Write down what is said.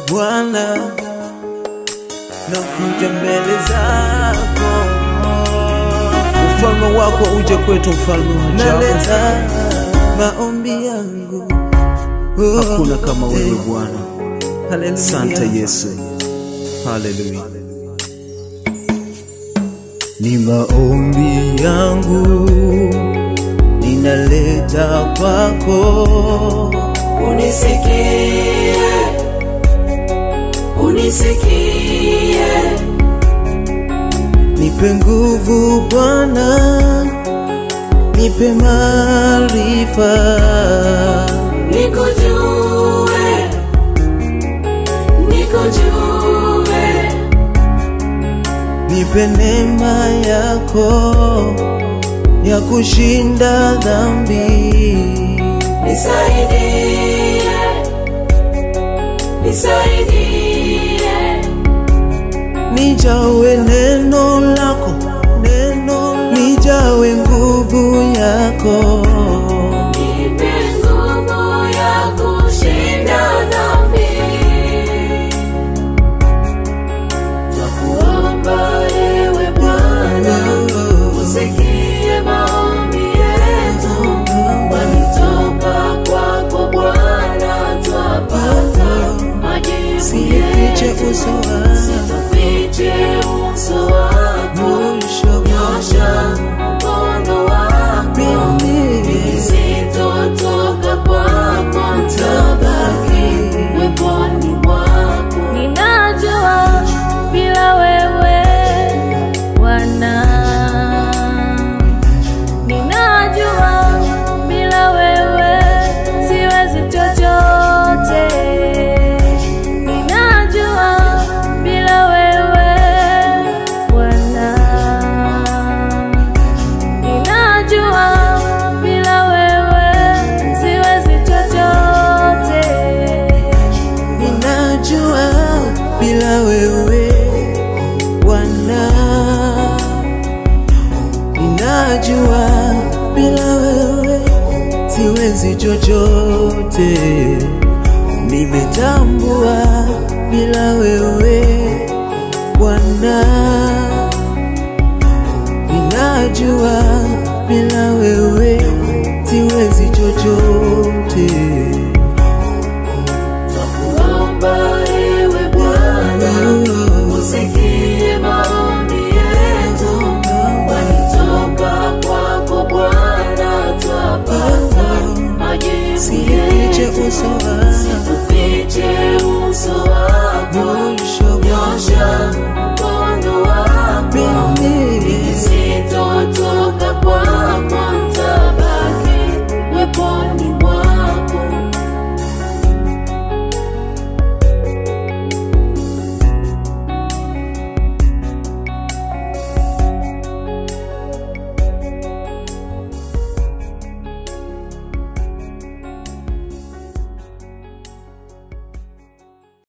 Bwana, nakuja mbele zako, ufalme wako uje kwetu, mfalme wa ajabu. Naleta maombi yangu, hakuna kama wewe Bwana. Asante Yesu, haleluya. Ni maombi yangu ninaleta kwako, unisikie, unisikie. Nipe nguvu Bwana, nipe maarifa, nikujue, nikujue. nipe neema yako ya kushinda dhambi. Nisaidie, nisaidie. Nijawe neno lako, nijawe nguvu yako, Nipe nguvu ya kushinda dhambi. Twakuomba ewe Bwana, usikie maombi yetu, kwani toka kwako Bwana twapata majibu usifiche yetu. uso wako, Usitufiche uso wako, nyosha mkono wako, ili sitotoka kwako, nitabaki weponi mwako. Ninajua bila wewe Bwana, ninajua bila wewe siwezi chochote. Ninajua bila wewe Bwana, ninajua bila wewe siwezi chochote. ninajua bila wewe Bwana, ninajua bila wewe siwezi chochote. Nimetambua bila wewe Bwana, ninajua bila wewe